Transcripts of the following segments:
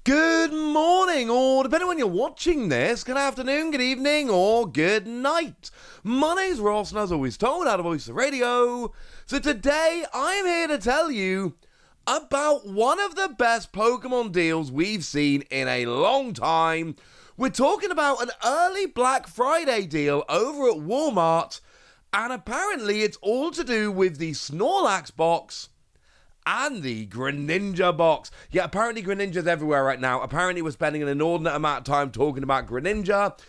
Good morning, or depending on when you're watching this, good afternoon, good evening, or good night. My name's Ross, and as always told, out of Voice of Radio. So today, I'm here to tell you about one of the best Pokemon deals we've seen in a long time. We're talking about an early Black Friday deal over at Walmart, and apparently it's all to do with the Snorlax box and the Greninja box. Yeah, apparently Greninja's everywhere right now. Apparently we're spending an inordinate amount of time talking about Greninja.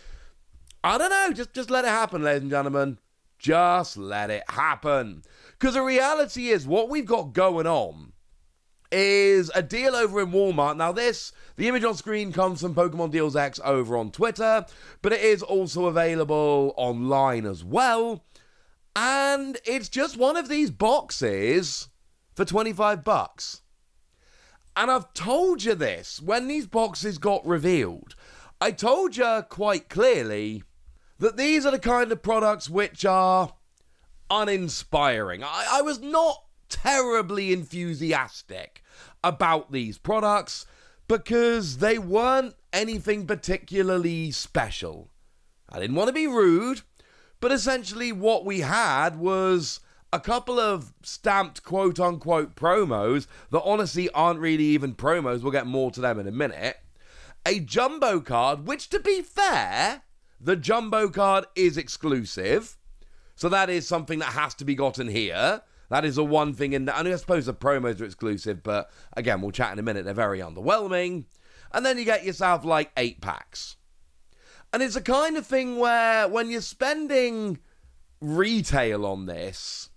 I don't know, just let it happen, ladies and gentlemen. Just let it happen. Because the reality is, what we've got going on is a deal over in Walmart. Now the image on screen comes from Pokemon Deals X over on Twitter, but it is also available online as well. And it's just one of these boxes for $25. And I've told you this, when these boxes got revealed, I told you quite clearly that these are the kind of products which are uninspiring. I was not terribly enthusiastic about these products because they weren't anything particularly special. I didn't want to be rude, but essentially what we had was a couple of stamped quote-unquote promos that honestly aren't really even promos. We'll get more to them in a minute. A jumbo card, which to be fair, the jumbo card is exclusive. So that is something that has to be gotten here. That is the one thing in there. I suppose the promos are exclusive, but again, we'll chat in a minute. They're very underwhelming. And then you get yourself like 8 packs. And it's a kind of thing where when you're spending retail on this,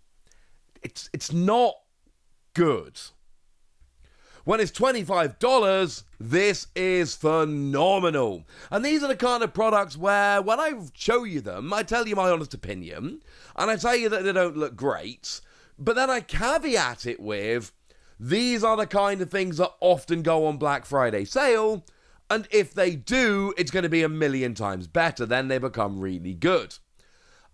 it's not good. When it's $25, this is phenomenal. And these are the kind of products where when I show you them, I tell you my honest opinion, and I tell you that they don't look great, but then I caveat it with, these are the kind of things that often go on Black Friday sale, and if they do, it's going to be a million times better. Then they become really good.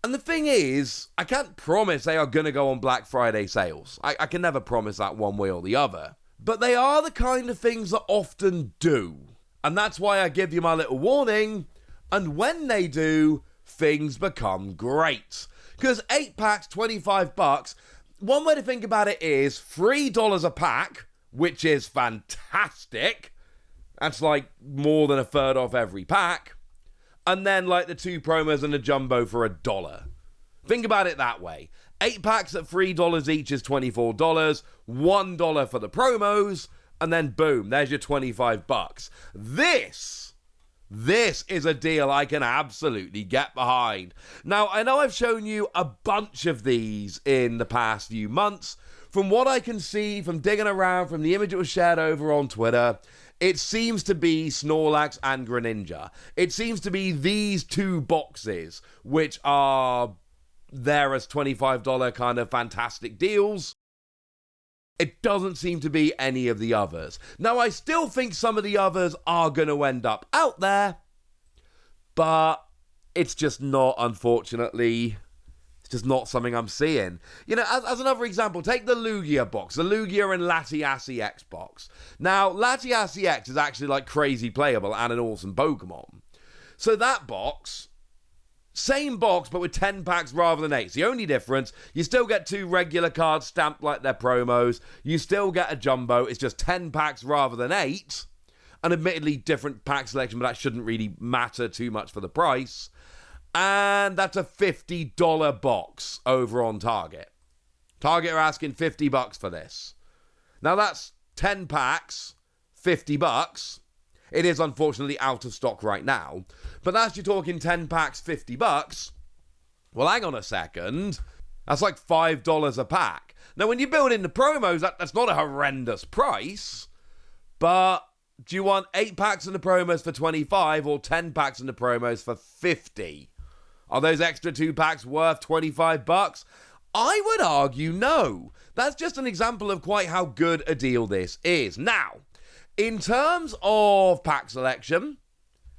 And the thing is, I can't promise they are going to go on Black Friday sales. I can never promise that one way or the other. But they are the kind of things that often do. And that's why I give you my little warning. And when they do, things become great. Because 8 packs, $25. One way to think about it is $3 a pack, which is fantastic. That's like more than a third off every pack. And then like the 2 promos and a jumbo for $1. Think about it that way. 8 packs at $3 each is $24. $1 for the promos. And then boom, there's your $25. This is a deal I can absolutely get behind. Now, I know I've shown you a bunch of these in the past few months. From what I can see, from digging around, from the image that was shared over on Twitter, it seems to be Snorlax and Greninja. It seems to be these 2 boxes, which are there as $25 kind of fantastic deals. It doesn't seem to be any of the others. Now, I still think some of the others are going to end up out there, but it's just not, unfortunately. It's just not something I'm seeing. You know, as another example, take the Lugia box, the Lugia and Latiasi X box. Now, Latiasi X is actually like crazy playable and an awesome Pokemon. So that box, same box, but with 10 packs rather than 8. It's the only difference. You still get 2 regular cards stamped like they're promos. You still get a jumbo. It's just 10 packs rather than 8. And admittedly, different pack selection, but that shouldn't really matter too much for the price. And that's a $50 box over on Target. Target are asking $50 for this. Now that's 10 packs, $50. It is unfortunately out of stock right now. But that's you're talking 10 packs, $50. Well, hang on a second. That's like $5 a pack. Now, when you build in the promos, that's not a horrendous price. But do you want 8 packs in the promos for $25 or 10 packs in the promos for $50? Are those extra 2 packs worth $25? I would argue no. That's just an example of quite how good a deal this is. Now, in terms of pack selection,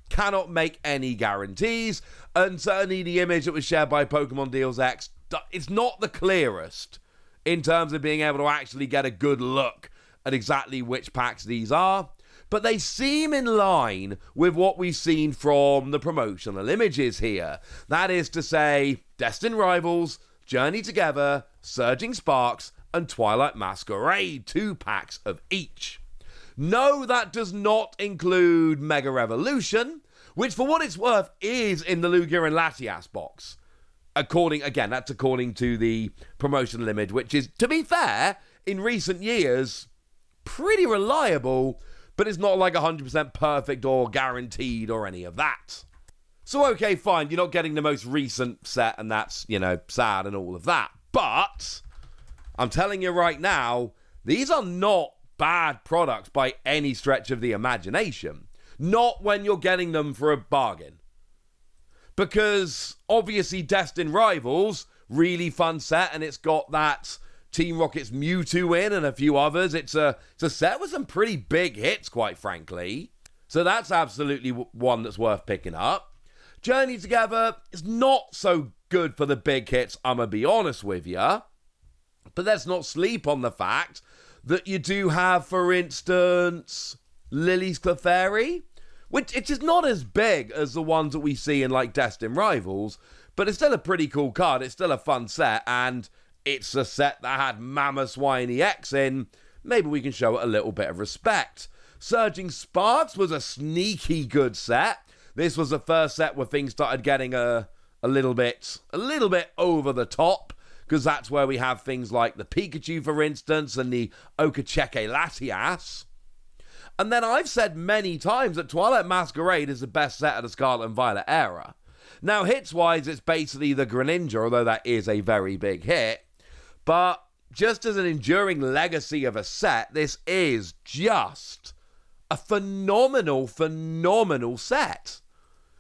cannot make any guarantees, and certainly the image that was shared by Pokemon Deals X, it's not the clearest in terms of being able to actually get a good look at exactly which packs these are. but they seem in line with what we've seen from the promotional images here. That is to say, Destined Rivals, Journey Together, Surging Sparks, and Twilight Masquerade, 2 packs of each. No, that does not include Mega Revolution, which for what it's worth is in the Lugia and Latias box. That's according to the promotional image, which is, to be fair, in recent years, pretty reliable, but it's not like 100% perfect or guaranteed or any of that. So okay, fine, you're not getting the most recent set, and that's, sad and all of that. But I'm telling you right now, these are not bad products by any stretch of the imagination. Not when you're getting them for a bargain. Because obviously Destined Rivals, really fun set, and it's got that Team Rocket's Mewtwo in and a few others. It's a set with some pretty big hits, quite frankly. So that's absolutely one that's worth picking up. Journey Together is not so good for the big hits, I'm going to be honest with you. But let's not sleep on the fact that you do have, for instance, Lily's Clefairy, which it is not as big as the ones that we see in like Destined Rivals, but it's still a pretty cool card. It's still a fun set, and it's a set that had Mamoswine EX in. Maybe we can show it a little bit of respect. Surging Sparks was a sneaky good set. This was the first set where things started getting a little bit over the top, because that's where we have things like the Pikachu, for instance, and the Okacheke Latias. And then I've said many times that Twilight Masquerade is the best set of the Scarlet and Violet era. Now, hits-wise, it's basically the Greninja, although that is a very big hit. But just as an enduring legacy of a set, this is just a phenomenal set.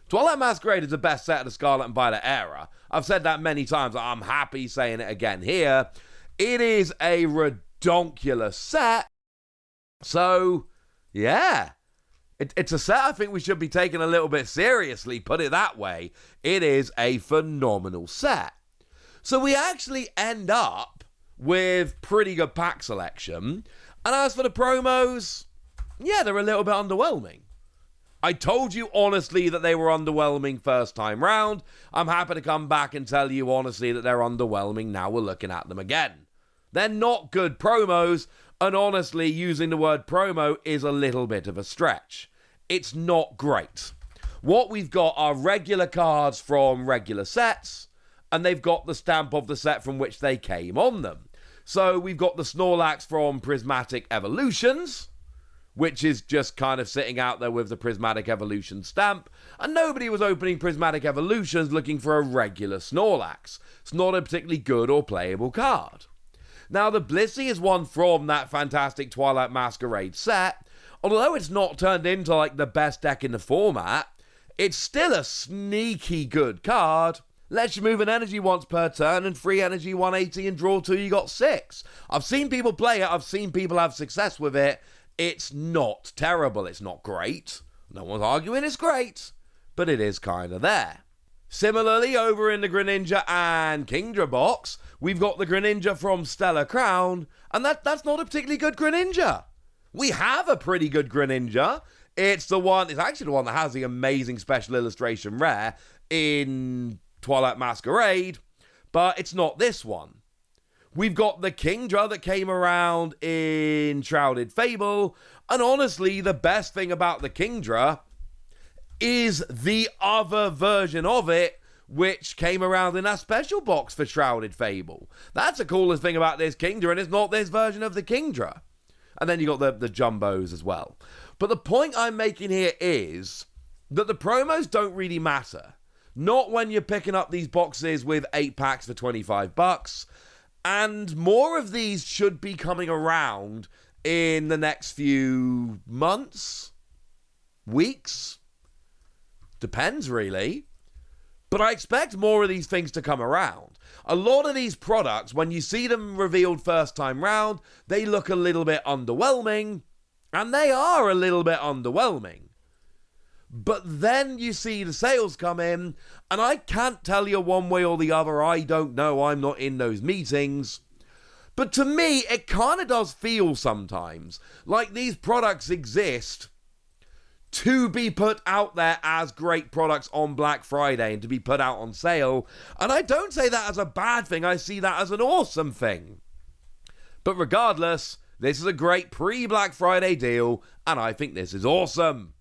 Twilight Masquerade is the best set of the Scarlet and Violet era. I've said that many times. I'm happy saying it again here. It is a redonkulous set. So, yeah. It's a set I think we should be taking a little bit seriously, put it that way. It is a phenomenal set. So we actually end up with pretty good pack selection. And as for the promos, yeah, they're a little bit underwhelming. I told you honestly that they were underwhelming first time round. I'm happy to come back and tell you honestly that they're underwhelming now we're looking at them again. They're not good promos, and honestly, using the word promo is a little bit of a stretch. It's not great. What we've got are regular cards from regular sets, and they've got the stamp of the set from which they came on them. So we've got the Snorlax from Prismatic Evolutions, which is just kind of sitting out there with the Prismatic Evolution stamp, and nobody was opening Prismatic Evolutions looking for a regular Snorlax. It's not a particularly good or playable card. Now, the Blissey is one from that fantastic Twilight Masquerade set. Although it's not turned into like the best deck in the format, it's still a sneaky good card. Lets you move an energy once per turn and free energy 180 and draw 2, you got 6. I've seen people play it, I've seen people have success with it. It's not terrible, it's not great. No one's arguing it's great, but it is kind of there. Similarly, over in the Greninja and Kingdra box, we've got the Greninja from Stellar Crown, and that's not a particularly good Greninja. We have a pretty good Greninja. It's actually the one that has the amazing special illustration rare in Twilight Masquerade, but it's not this one. We've got the Kingdra that came around in Shrouded Fable, and honestly, the best thing about the Kingdra is the other version of it, which came around in that special box for Shrouded Fable. That's the coolest thing about this Kingdra, and it's not this version of the Kingdra. And then you got the Jumbos as well. But the point I'm making here is that the promos don't really matter. Not when you're picking up these boxes with 8 packs for $25. And more of these should be coming around in the next few months, weeks. Depends, really. But I expect more of these things to come around. A lot of these products, when you see them revealed first time round, they look a little bit underwhelming. And they are a little bit underwhelming. But then you see the sales come in, and I can't tell you one way or the other. I don't know. I'm not in those meetings. But to me, it kind of does feel sometimes like these products exist to be put out there as great products on Black Friday and to be put out on sale. And I don't say that as a bad thing, I see that as an awesome thing. But regardless, this is a great pre-Black Friday deal, and I think this is awesome.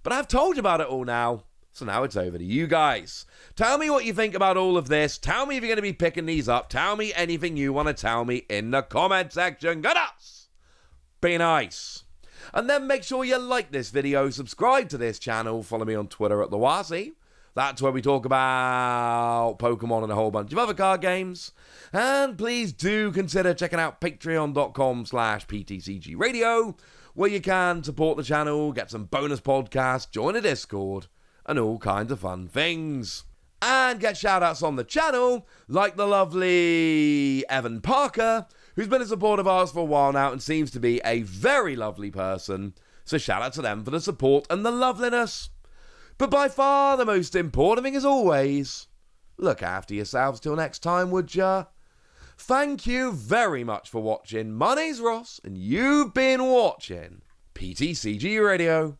But I've told you about it all now, so now it's over to you guys. Tell me what you think about all of this. Tell me if you're going to be picking these up. Tell me anything you want to tell me in the comment section. Good us! Be nice. And then make sure you like this video, subscribe to this channel, follow me on Twitter at Diancie. That's where we talk about Pokemon and a whole bunch of other card games. And please do consider checking out patreon.com/PTCGradio, where you can support the channel, get some bonus podcasts, join a Discord, and all kinds of fun things. And get shout-outs on the channel, like the lovely Evan Parker, who's been a supporter of ours for a while now and seems to be a very lovely person. So shout out to them for the support and the loveliness. But by far the most important thing, as always, look after yourselves till next time, would ya? Thank you very much for watching. My name's Ross, and you've been watching PTCG Radio.